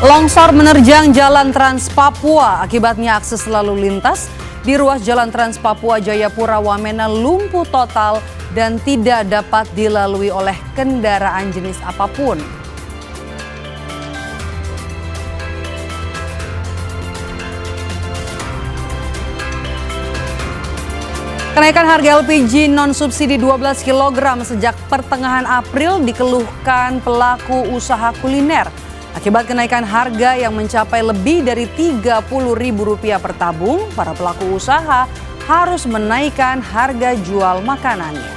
Longsor menerjang Jalan Trans Papua, akibatnya akses lalu lintas di ruas Jalan Trans Papua Jayapura Wamena lumpuh total dan tidak dapat dilalui oleh kendaraan jenis apapun. Kenaikan harga LPG non-subsidi 12 kg sejak pertengahan April dikeluhkan pelaku usaha kuliner. Akibat kenaikan harga yang mencapai lebih dari Rp30.000 per tabung, para pelaku usaha harus menaikkan harga jual makanannya.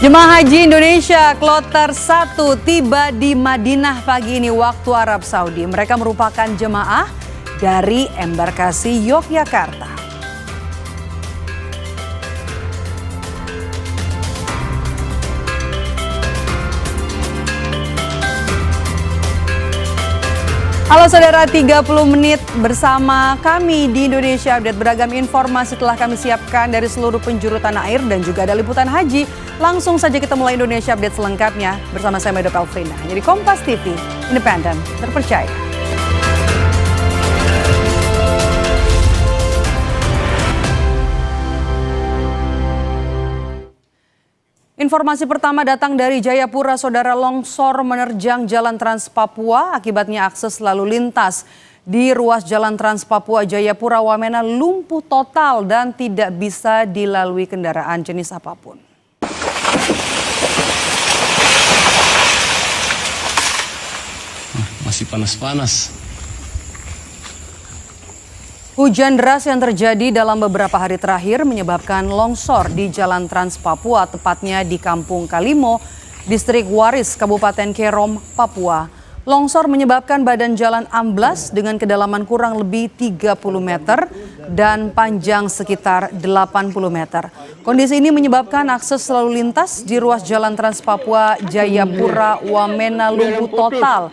Jemaah Haji Indonesia Kloter 1 tiba di Madinah pagi ini waktu Arab Saudi. Mereka merupakan jemaah dari embarkasi Yogyakarta. Halo saudara, 30 menit bersama kami di Indonesia Update. Beragam informasi telah kami siapkan dari seluruh penjuru tanah air dan juga ada liputan haji. Langsung saja kita mulai Indonesia Update selengkapnya bersama saya Medo Pelfrina. Jadi Kompas TV, independen, terpercaya. Informasi pertama datang dari Jayapura, saudara. Longsor menerjang Jalan Trans Papua, akibatnya akses lalu lintas di ruas Jalan Trans Papua Jayapura Wamena lumpuh total dan tidak bisa dilalui kendaraan jenis apapun. Masih panas-panas. Hujan deras yang terjadi dalam beberapa hari terakhir menyebabkan longsor di Jalan Trans Papua, tepatnya di Kampung Kalimo, Distrik Waris, Kabupaten Kerom, Papua. Longsor menyebabkan badan jalan amblas dengan kedalaman kurang lebih 30 meter dan panjang sekitar 80 meter. Kondisi ini menyebabkan akses lalu lintas di ruas Jalan Trans Papua Jayapura Wamena lumpuh total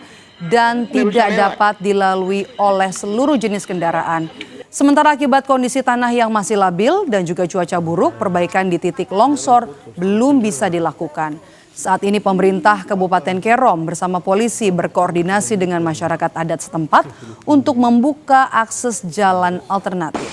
dan tidak dapat dilalui oleh seluruh jenis kendaraan. Sementara akibat kondisi tanah yang masih labil dan juga cuaca buruk, perbaikan di titik longsor belum bisa dilakukan. Saat ini pemerintah Kabupaten Kerom bersama polisi berkoordinasi dengan masyarakat adat setempat untuk membuka akses jalan alternatif.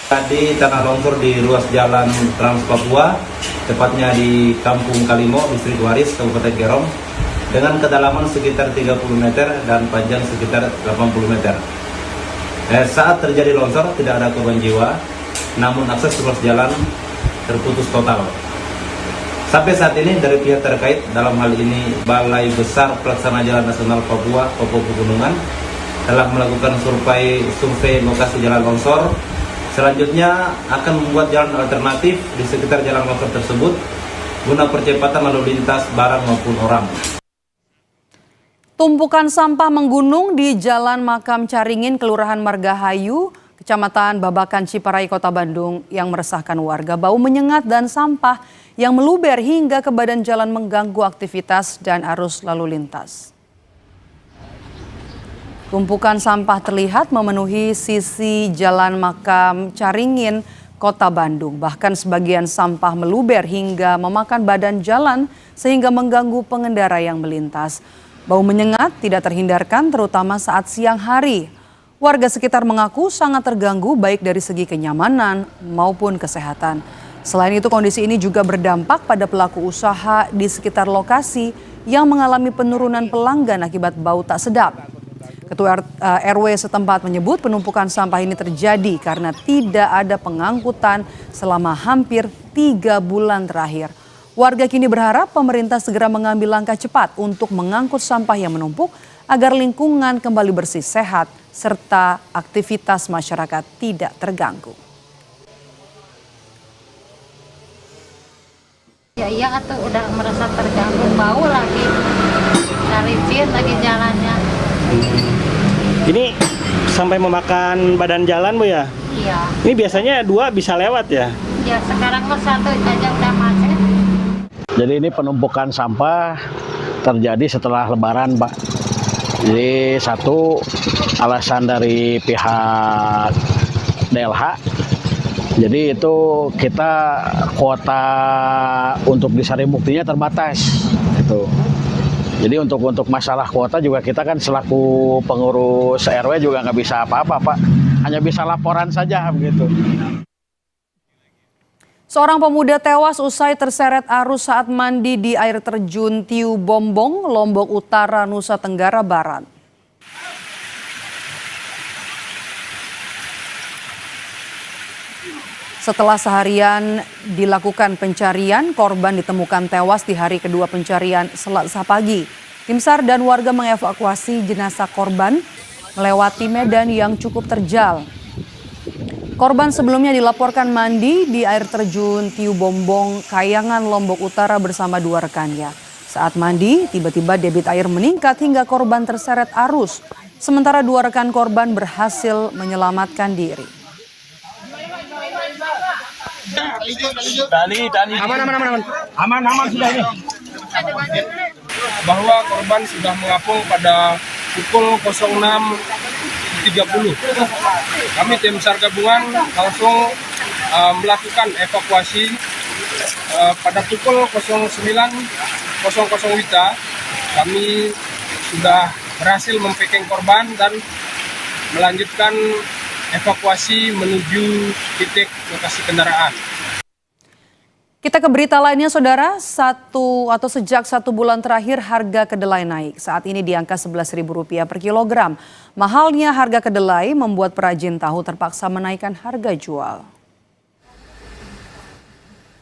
Tadi tanah longsor di ruas Jalan Trans Papua, tepatnya di Kampung Kalimo, Distrik Waris, Kabupaten Kerom, dengan kedalaman sekitar 30 meter dan panjang sekitar 80 meter. Saat terjadi longsor tidak ada korban jiwa, namun akses ruas jalan terputus total. Sampai saat ini dari pihak terkait, dalam hal ini Balai Besar Pelaksana Jalan Nasional Papua, Papua Pegunungan, telah melakukan survei lokasi jalan longsor. Selanjutnya akan membuat jalan alternatif di sekitar jalan longsor tersebut guna percepatan lalu lintas barang maupun orang. Tumpukan sampah menggunung di Jalan Makam Caringin, Kelurahan Margahayu, Kecamatan Babakan, Ciparai, Kota Bandung yang meresahkan warga. Bau menyengat dan sampah yang meluber hingga ke badan jalan mengganggu aktivitas dan arus lalu lintas. Tumpukan sampah terlihat memenuhi sisi Jalan Makam Caringin, Kota Bandung. Bahkan sebagian sampah meluber hingga memakan badan jalan sehingga mengganggu pengendara yang melintas. Bau menyengat tidak terhindarkan terutama saat siang hari. Warga sekitar mengaku sangat terganggu baik dari segi kenyamanan maupun kesehatan. Selain itu kondisi ini juga berdampak pada pelaku usaha di sekitar lokasi yang mengalami penurunan pelanggan akibat bau tak sedap. Ketua RW setempat menyebut penumpukan sampah ini terjadi karena tidak ada pengangkutan selama hampir 3 bulan terakhir. Warga kini berharap pemerintah segera mengambil langkah cepat untuk mengangkut sampah yang menumpuk agar lingkungan kembali bersih, sehat, serta aktivitas masyarakat tidak terganggu. Iya atau udah merasa terganggu, bau lagi, licin lagi jalannya. Ini sampai memakan badan jalan, Bu ya? Iya. Ini biasanya 2 bisa lewat ya? Ya sekarang mah 1 aja udah macet. Jadi ini penumpukan sampah terjadi setelah Lebaran, Pak. Jadi satu alasan dari pihak DLH, jadi itu kita kuota untuk disari buktinya terbatas. Itu. Jadi untuk masalah kuota juga kita kan selaku pengurus RW juga nggak bisa apa-apa, Pak. Hanya bisa laporan saja begitu. Seorang pemuda tewas usai terseret arus saat mandi di air terjun Tiu Bombong, Lombok Utara, Nusa Tenggara Barat. Setelah seharian dilakukan pencarian, korban ditemukan tewas di hari kedua pencarian Selasa pagi. Tim SAR dan warga mengevakuasi jenazah korban melewati medan yang cukup terjal. Korban sebelumnya dilaporkan mandi di air terjun Tiu Bombong, Kayangan, Lombok Utara bersama 2 rekannya. Saat mandi, tiba-tiba debit air meningkat hingga korban terseret arus. Sementara 2 rekan korban berhasil menyelamatkan diri. Aman sudah ini. Bahwa korban sudah mengapung pada pukul 06.30. Kami tim SAR gabungan langsung melakukan evakuasi pada pukul 09.00 WITA. Kami sudah berhasil mempacking korban dan melanjutkan evakuasi menuju titik lokasi kendaraan. Kita ke berita lainnya, Saudara. Sejak 1 bulan terakhir harga kedelai naik. Saat ini di angka Rp11.000 per kilogram. Mahalnya harga kedelai membuat perajin tahu terpaksa menaikkan harga jual.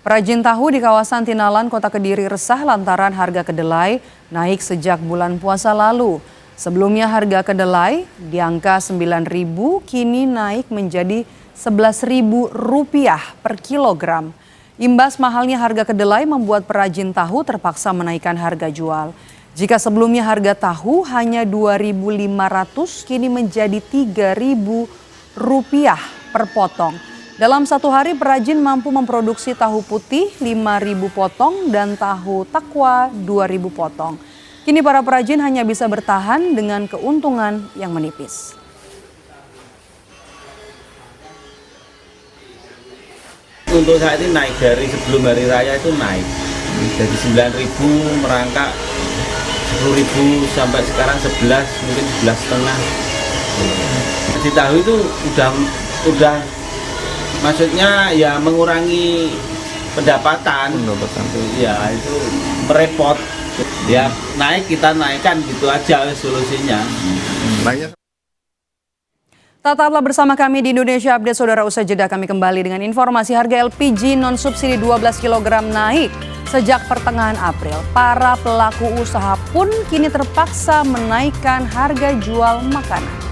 Perajin tahu di kawasan Tinalan, Kota Kediri resah lantaran harga kedelai naik sejak bulan puasa lalu. Sebelumnya harga kedelai di angka Rp9.000 kini naik menjadi Rp11.000 per kilogram. Imbas mahalnya harga kedelai membuat perajin tahu terpaksa menaikkan harga jual. Jika sebelumnya harga tahu hanya Rp2.500, kini menjadi Rp3.000 per potong. Dalam satu hari perajin mampu memproduksi tahu putih 5.000 potong dan tahu takwa 2.000 potong. Kini para perajin hanya bisa bertahan dengan keuntungan yang menipis. Untuk saat ini naik dari sebelum hari raya itu naik. Dari 9.000 merangkak 10.000 sampai sekarang 11, mungkin 11,5. Di tahu itu udah maksudnya ya mengurangi pendapatan. Ya itu merepot. Ya naik kita naikkan gitu aja solusinya. Tetaplah bersama kami di Indonesia Update, Saudara. Usai jeda kami kembali dengan informasi harga LPG non-subsidi 12 kg naik sejak pertengahan April. Para pelaku usaha pun kini terpaksa menaikkan harga jual makanan.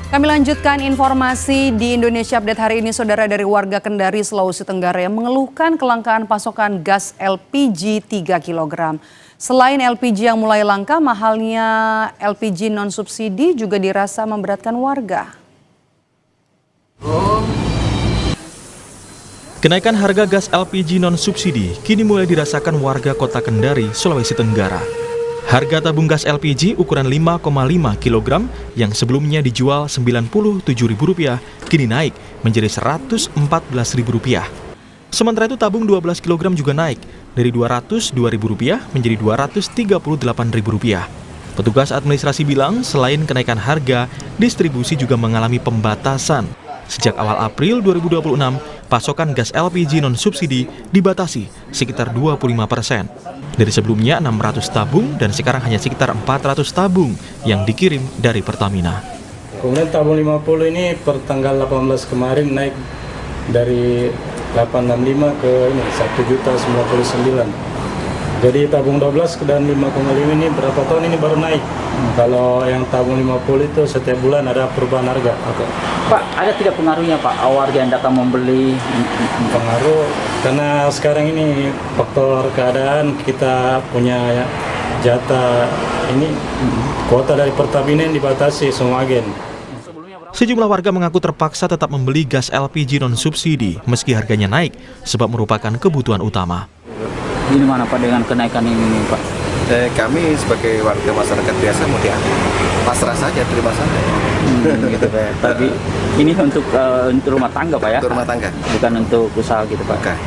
Kami lanjutkan informasi di Indonesia Update hari ini, Saudara. Dari warga Kendari, Sulawesi Tenggara yang mengeluhkan kelangkaan pasokan gas LPG 3 kg. Selain LPG yang mulai langka, mahalnya LPG non-subsidi juga dirasa memberatkan warga. Kenaikan harga gas LPG non-subsidi kini mulai dirasakan warga Kota Kendari, Sulawesi Tenggara. Harga tabung gas LPG ukuran 5,5 kg yang sebelumnya dijual Rp97.000 kini naik menjadi Rp114.000. Sementara itu tabung 12 kg juga naik dari Rp202.000 menjadi Rp238.000. Petugas administrasi bilang selain kenaikan harga, distribusi juga mengalami pembatasan. Sejak awal April 2026, pasokan gas LPG non-subsidi dibatasi sekitar 25%. Dari sebelumnya 600 tabung dan sekarang hanya sekitar 400 tabung yang dikirim dari Pertamina. Kemudian tabung 50 ini per tanggal 18 kemarin naik dari 865 ke ini 1.099. Jadi tabung 12 dan 5,5 ini berapa tahun ini baru naik. Kalau yang tabung 50 itu setiap bulan ada perubahan harga. Oke. Pak, ada tidak pengaruhnya Pak, warga yang datang membeli? Pengaruh karena sekarang ini faktor keadaan kita punya jatah ini kuota dari Pertamina yang dibatasi semua agen. Sejumlah warga mengaku terpaksa tetap membeli gas LPG non-subsidi meski harganya naik sebab merupakan kebutuhan utama. Gimana Pak dengan kenaikan ini Pak? Kami sebagai warga masyarakat biasa mau pasrah saja, terima saja. Gitu Pak. Tapi ini untuk rumah tangga Pak ya? Untuk rumah tangga. Bukan untuk usaha gitu Pak? Bukan.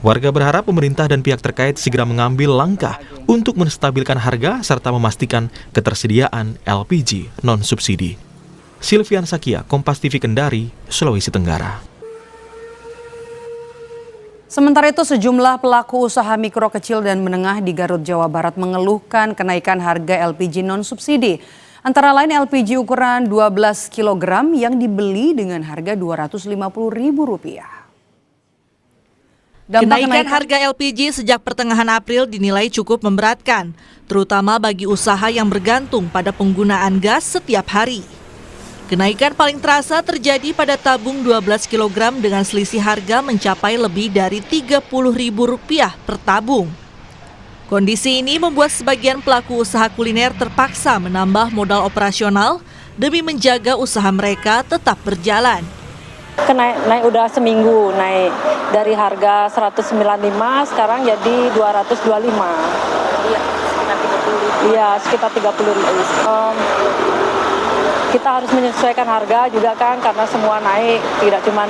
Warga berharap pemerintah dan pihak terkait segera mengambil langkah untuk menstabilkan harga serta memastikan ketersediaan LPG non-subsidi. Silvian Sakia, Kompas TV Kendari, Sulawesi Tenggara. Sementara itu sejumlah pelaku usaha mikro kecil dan menengah di Garut, Jawa Barat mengeluhkan kenaikan harga LPG non-subsidi. Antara lain LPG ukuran 12 kg yang dibeli dengan harga Rp250.000. Kenaikan harga LPG sejak pertengahan April dinilai cukup memberatkan, terutama bagi usaha yang bergantung pada penggunaan gas setiap hari. Kenaikan paling terasa terjadi pada tabung 12 kg dengan selisih harga mencapai lebih dari Rp30.000 per tabung. Kondisi ini membuat sebagian pelaku usaha kuliner terpaksa menambah modal operasional demi menjaga usaha mereka tetap berjalan. Naik udah seminggu, naik dari harga 195 sekarang jadi 225. Iya, sekitar 30.000. Kita harus menyesuaikan harga juga kan karena semua naik, tidak cuma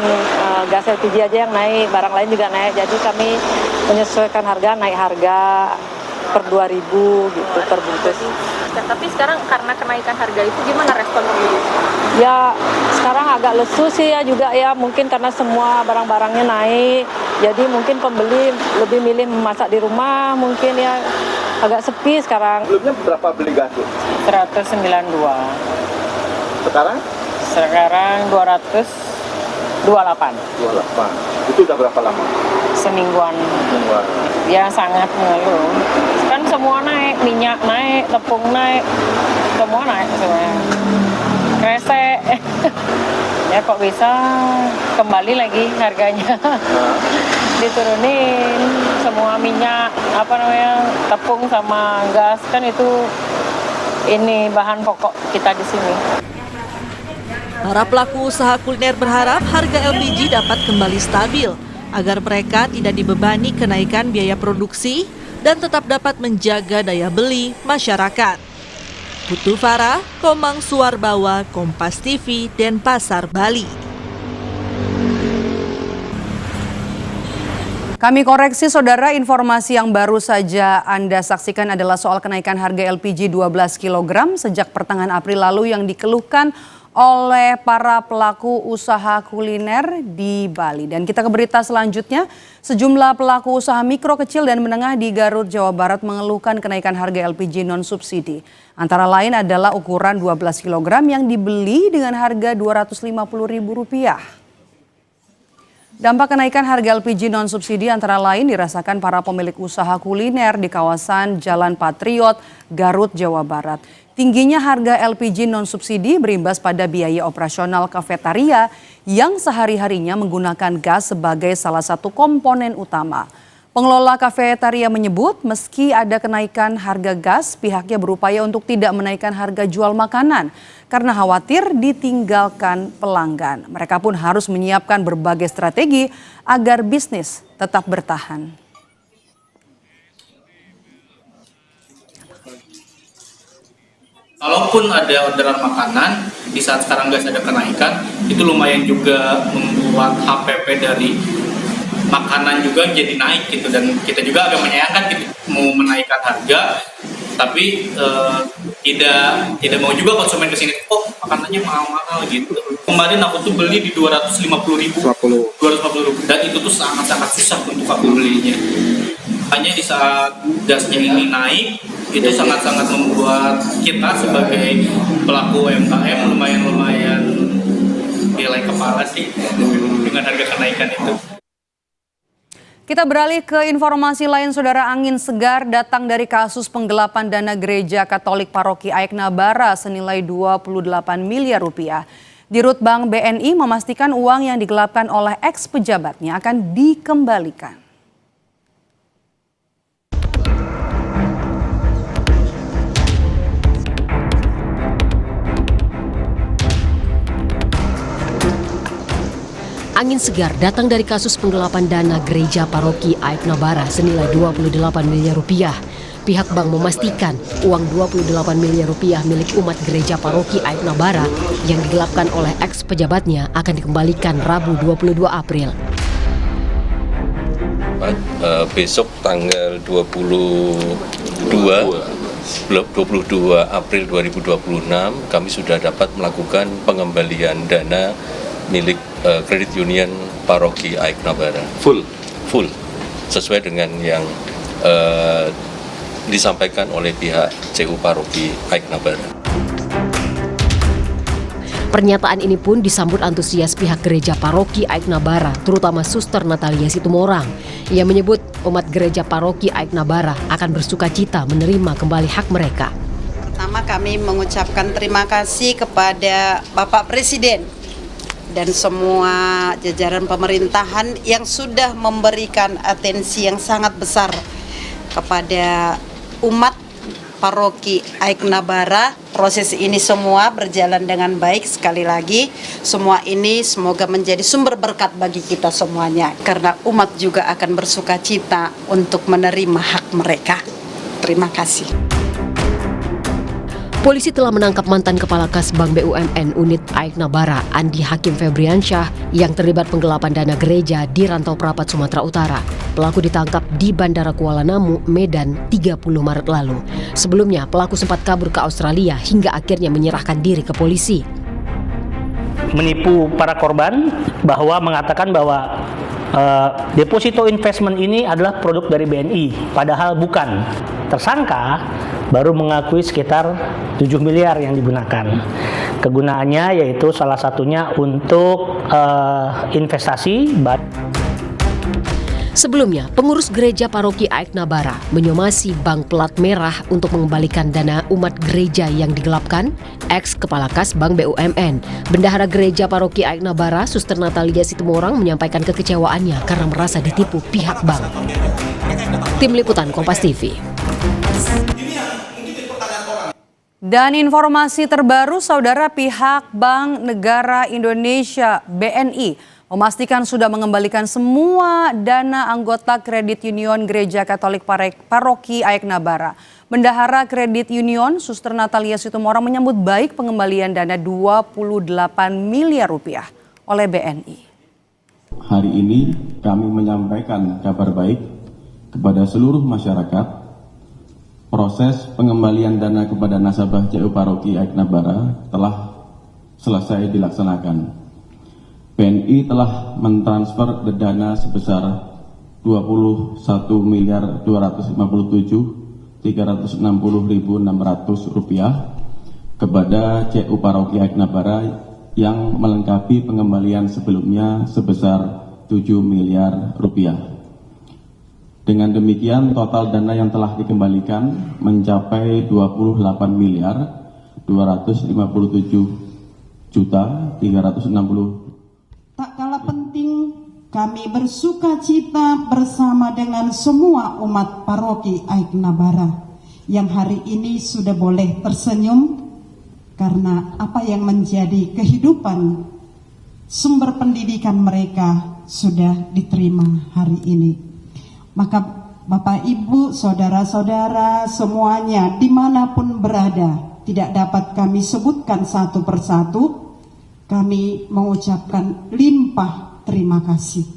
gas LPG aja yang naik, barang lain juga naik. Jadi kami menyesuaikan harga, naik harga per 2.000 gitu per bungkus. Tapi sekarang karena kenaikan harga itu gimana respon pembeli? Ya sekarang agak lesu sih ya juga ya, mungkin karena semua barang-barangnya naik. Jadi mungkin pembeli lebih milih memasak di rumah, mungkin ya agak sepi sekarang. Sebelumnya berapa beli gas? 192. Sekarang? Sekarang 228. 28. Itu udah berapa lama? Semingguan. Ya sangat mengeluh. Kan semua naik, minyak naik, tepung naik, semua naik semuanya. Kresek. Ya kok bisa kembali lagi harganya. Diturunin semua minyak, tepung sama gas kan itu ini bahan pokok kita di sini. Para pelaku usaha kuliner berharap harga LPG dapat kembali stabil agar mereka tidak dibebani kenaikan biaya produksi dan tetap dapat menjaga daya beli masyarakat. Putu Farah, Komang Suarbawa, Kompas TV, Denpasar, Bali. Kami koreksi saudara, informasi yang baru saja Anda saksikan adalah soal kenaikan harga LPG 12 kg sejak pertengahan April lalu yang dikeluhkan oleh para pelaku usaha kuliner di Bali. Dan kita ke berita selanjutnya, sejumlah pelaku usaha mikro kecil dan menengah di Garut, Jawa Barat mengeluhkan kenaikan harga LPG non-subsidi. Antara lain adalah ukuran 12 kg yang dibeli dengan harga Rp250.000. Dampak kenaikan harga LPG non-subsidi antara lain dirasakan para pemilik usaha kuliner di kawasan Jalan Patriot, Garut, Jawa Barat. Tingginya harga LPG non-subsidi berimbas pada biaya operasional kafetaria yang sehari-harinya menggunakan gas sebagai salah satu komponen utama. Pengelola kafetaria menyebut meski ada kenaikan harga gas, pihaknya berupaya untuk tidak menaikkan harga jual makanan karena khawatir ditinggalkan pelanggan. Mereka pun harus menyiapkan berbagai strategi agar bisnis tetap bertahan. Kalaupun ada orderan makanan, di saat sekarang gas ada kenaikan, itu lumayan juga membuat HPP dari makanan juga jadi naik gitu. Dan kita juga agak menyayangkan gitu, mau menaikkan harga, tapi tidak mau juga konsumen kesini, oh makanannya mahal-mahal gitu. Kemarin aku tuh beli di 250.000, dan itu tuh sangat-sangat susah untuk aku belinya. Hanya di saat gasnya ini naik, itu sangat-sangat membuat kita sebagai pelaku UMKM lumayan nilai kepala sih dengan harga kenaikan itu. Kita beralih ke informasi lain, saudara. Angin segar datang dari kasus penggelapan dana gereja Katolik Paroki Aek Nabara senilai 28 miliar rupiah. Dirut Bank BNI memastikan uang yang digelapkan oleh eks pejabatnya akan dikembalikan. Angin segar datang dari kasus penggelapan dana gereja paroki Aik Nabara senilai 28 miliar rupiah. Pihak bank memastikan uang 28 miliar rupiah milik umat gereja paroki Aik Nabara yang digelapkan oleh eks pejabatnya akan dikembalikan Rabu 22 April. Besok tanggal 22 April 2026 kami sudah dapat melakukan pengembalian dana milik Credit Union Paroki Aik Nabara. Full sesuai dengan yang disampaikan oleh pihak CU Paroki Aik Nabara. Pernyataan ini pun disambut antusias pihak gereja paroki Aik Nabara, terutama Suster Natalia Situmorang. Ia menyebut umat gereja paroki Aik Nabara akan bersuka cita menerima kembali hak mereka. Pertama kami mengucapkan terima kasih kepada Bapak Presiden dan semua jajaran pemerintahan yang sudah memberikan atensi yang sangat besar kepada umat Paroki Aik Nabara. Proses ini semua berjalan dengan baik. Sekali lagi, semua ini semoga menjadi sumber berkat bagi kita semuanya. Karena umat juga akan bersuka cita untuk menerima hak mereka. Terima kasih. Polisi telah menangkap mantan Kepala Kas Bank BUMN Unit Aik Nabara, Andi Hakim Febriansyah, yang terlibat penggelapan dana gereja di Rantau Prapat, Sumatera Utara. Pelaku ditangkap di Bandara Kuala Namu, Medan, 30 Maret lalu. Sebelumnya, pelaku sempat kabur ke Australia hingga akhirnya menyerahkan diri ke polisi. Menipu para korban bahwa mengatakan bahwa deposito investment ini adalah produk dari BNI, padahal bukan. Tersangka baru mengakui sekitar 7 miliar yang digunakan. Kegunaannya yaitu salah satunya untuk investasi. Sebelumnya, pengurus gereja paroki Aik Nabara menyomasi bank pelat merah untuk mengembalikan dana umat gereja yang digelapkan. Eks Kepala Kas Bank BUMN, Bendahara Gereja Paroki Aik Nabara, Suster Natalia Situmorang menyampaikan kekecewaannya karena merasa ditipu pihak bank. Tim Liputan Kompas TV. Dan informasi terbaru, saudara, pihak Bank Negara Indonesia BNI memastikan sudah mengembalikan semua dana anggota Kredit Union Gereja Katolik Paroki Aik Nabara. Bendahara Kredit Union, Suster Natalia Situmorang menyambut baik pengembalian dana 28 miliar rupiah oleh BNI. Hari ini kami menyampaikan kabar baik kepada seluruh masyarakat. Proses pengembalian dana kepada nasabah CU Paroki Aik Nabara telah selesai dilaksanakan. BNI telah mentransfer dana sebesar 21.257.360.600 rupiah kepada CU Paroki Aik Nabara yang melengkapi pengembalian sebelumnya sebesar 7 miliar rupiah. Dengan demikian total dana yang telah dikembalikan mencapai 28.257.360. Tak kalah penting, kami bersuka cita bersama dengan semua umat paroki Aik Nabara yang hari ini sudah boleh tersenyum karena apa yang menjadi kehidupan sumber pendidikan mereka sudah diterima hari ini. Maka Bapak, Ibu, Saudara-saudara semuanya dimanapun berada, tidak dapat kami sebutkan satu persatu, kami mengucapkan limpah terima kasih.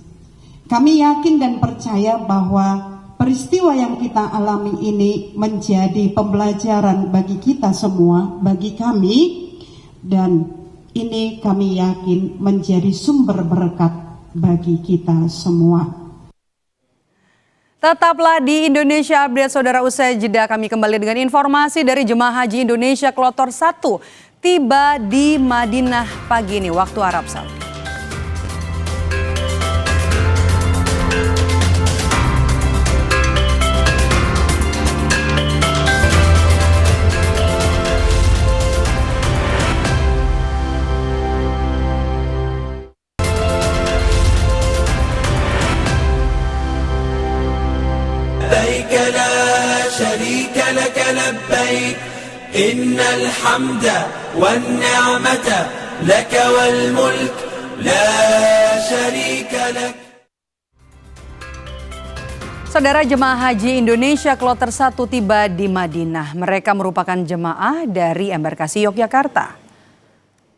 Kami yakin dan percaya bahwa peristiwa yang kita alami ini menjadi pembelajaran bagi kita semua, bagi kami, dan ini kami yakin menjadi sumber berkat bagi kita semua. Tetaplah di Indonesia Update, saudara. Usai jeda kami kembali dengan informasi dari Jemaah Haji Indonesia Kloter 1 tiba di Madinah pagi ini waktu Arab Saudi. لبيك لا شريك لك لبيك إن الحمد والنعمة لك والملك لا شريك لك. Saudara, jemaah haji Indonesia Kloter 1 tiba di Madinah. Mereka merupakan jemaah dari embarkasi Yogyakarta.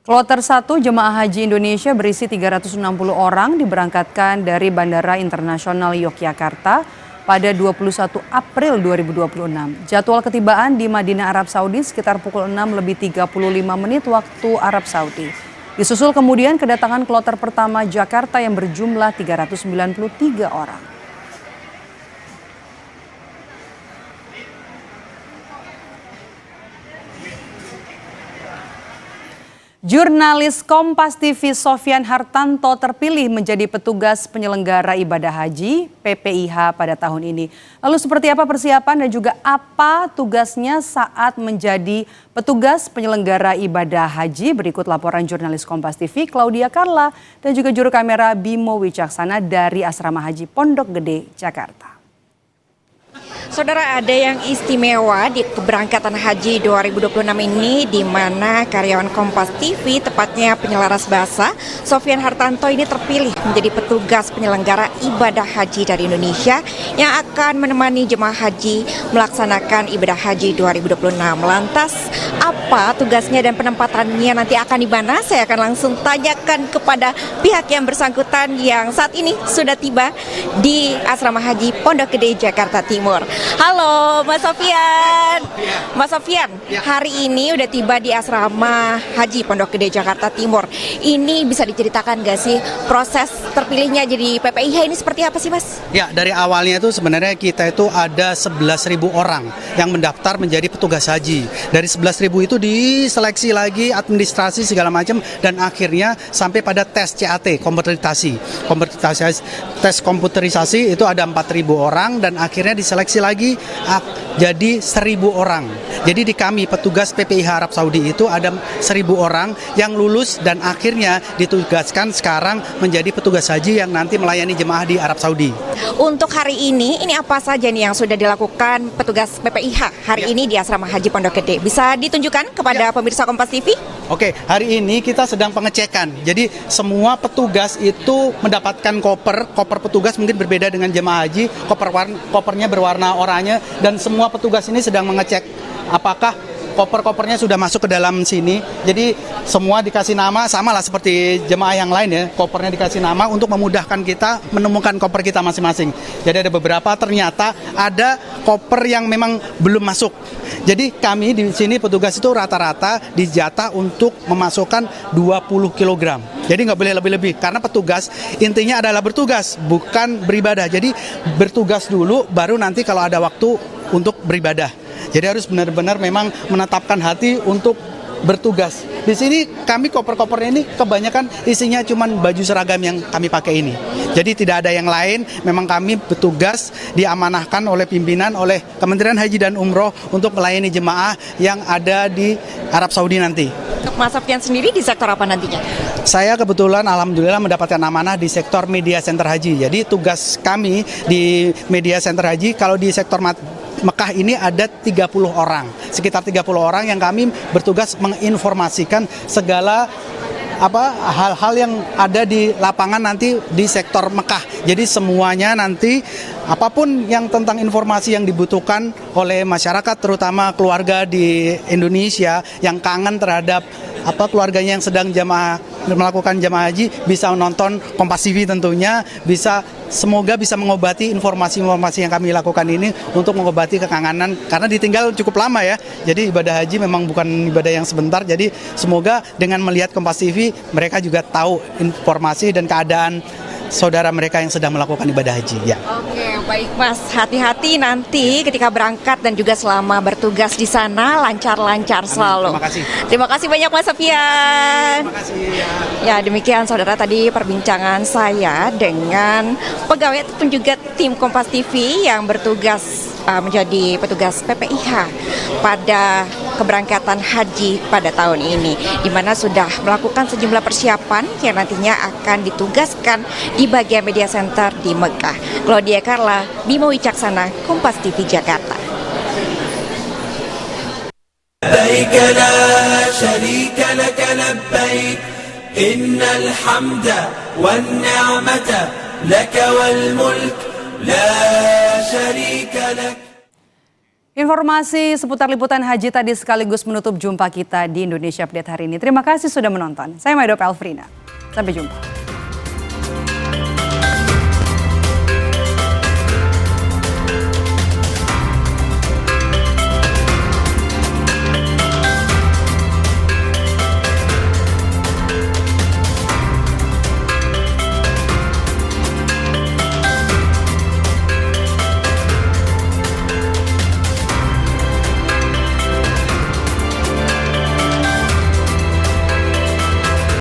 Kloter 1 jemaah haji Indonesia berisi 360 orang diberangkatkan dari Bandara Internasional Yogyakarta pada 21 April 2026. Jadwal ketibaan di Madinah, Arab Saudi sekitar pukul 6:35 waktu Arab Saudi. Disusul kemudian kedatangan kloter pertama Jakarta yang berjumlah 393 orang. Jurnalis Kompas TV Sofyan Hartanto terpilih menjadi petugas penyelenggara ibadah haji PPIH pada tahun ini. Lalu seperti apa persiapan dan juga apa tugasnya saat menjadi petugas penyelenggara ibadah haji? Berikut laporan jurnalis Kompas TV Claudia Carla dan juga juru kamera Bimo Wicaksana dari Asrama Haji Pondok Gede, Jakarta. Saudara, ada yang istimewa di keberangkatan haji 2026 ini, di mana karyawan Kompas TV, tepatnya penyelaras bahasa, Sofyan Hartanto ini terpilih menjadi petugas penyelenggara ibadah haji dari Indonesia yang akan menemani jemaah haji melaksanakan ibadah haji 2026. Lantas, apa tugasnya dan penempatannya nanti akan di mana? Saya akan langsung tanyakan kepada pihak yang bersangkutan yang saat ini sudah tiba di Asrama Haji Pondok Gede, Jakarta Timur. Halo Mas Sofyan. Mas Sofyan, hari ini udah tiba di Asrama Haji Pondok Gede, Jakarta Timur. Ini bisa diceritakan gak sih proses terpilihnya jadi PPIH ini seperti apa sih, Mas? Ya, dari awalnya itu sebenarnya kita itu ada 11.000 orang yang mendaftar menjadi petugas haji. Dari 11.000 itu diseleksi lagi, administrasi segala macam, dan akhirnya sampai pada tes CAT, tes komputerisasi itu ada 4.000 orang dan akhirnya diseleksi lagi jadi 1.000 orang. Jadi di kami petugas PPIH Arab Saudi itu ada 1.000 orang yang lulus dan akhirnya ditugaskan sekarang menjadi petugas haji yang nanti melayani jemaah di Arab Saudi. Untuk hari ini apa saja nih yang sudah dilakukan petugas PPIH hari ini di Asrama Haji Pondok Gede? Bisa ditunjukkan kepada pemirsa Kompas TV? Oke, hari ini kita sedang pengecekan. Jadi semua petugas itu mendapatkan koper petugas mungkin berbeda dengan jemaah haji, kopernya berwarna oranye, dan semua petugas ini sedang mengecek apakah koper-kopernya sudah masuk ke dalam sini. Jadi semua dikasih nama, sama lah seperti jemaah yang lain ya, kopernya dikasih nama untuk memudahkan kita menemukan koper kita masing-masing. Jadi ada beberapa ternyata ada koper yang memang belum masuk. Jadi kami di sini petugas itu rata-rata dijatah untuk memasukkan 20 kg. Jadi nggak boleh lebih-lebih, karena petugas intinya adalah bertugas, bukan beribadah. Jadi bertugas dulu, baru nanti kalau ada waktu untuk beribadah. Jadi harus benar-benar memang menetapkan hati untuk bertugas. Di sini kami koper-kopernya ini kebanyakan isinya cuma baju seragam yang kami pakai ini. Jadi tidak ada yang lain, memang kami petugas diamanahkan oleh pimpinan, oleh Kementerian Haji dan Umroh untuk melayani jemaah yang ada di Arab Saudi nanti. Untuk Mas Sofyan sendiri di sektor apa nantinya? Saya kebetulan alhamdulillah mendapatkan amanah di sektor media center haji. Jadi tugas kami di media center haji, kalau di sektor Mekah ini ada 30 orang, sekitar 30 orang yang kami bertugas menginformasikan segala hal-hal yang ada di lapangan nanti di sektor Mekah. Jadi semuanya nanti apapun yang tentang informasi yang dibutuhkan oleh masyarakat, terutama keluarga di Indonesia yang kangen terhadap keluarganya yang sedang melakukan jamaah haji, bisa menonton Kompas TV tentunya, semoga bisa mengobati informasi-informasi yang kami lakukan ini untuk mengobati kekangenan, karena ditinggal cukup lama ya. Jadi ibadah haji memang bukan ibadah yang sebentar, jadi semoga dengan melihat Kompas TV mereka juga tahu informasi dan keadaan saudara mereka yang sedang melakukan ibadah haji. Ya. Oke, baik Mas. Hati-hati nanti ketika berangkat dan juga selama bertugas di sana lancar-lancar selalu. Terima kasih. Terima kasih banyak Mas Sofyan. Terima kasih. Ya, demikian saudara tadi perbincangan saya dengan pegawai ataupun juga tim Kompas TV yang bertugas menjadi petugas PPIH pada keberangkatan haji pada tahun ini, di mana sudah melakukan sejumlah persiapan yang nantinya akan ditugaskan di bagian media center di Mekah. Claudia Carla, Bimo Wicaksana, Kompas TV Jakarta. لبيك لا شريك لك لبيك innal hamda wan ni'mata laka wal mulk la syarika lak. Informasi seputar liputan haji tadi sekaligus menutup jumpa kita di Indonesia Update hari ini. Terima kasih sudah menonton. Saya Maido Pelfrina. Sampai jumpa.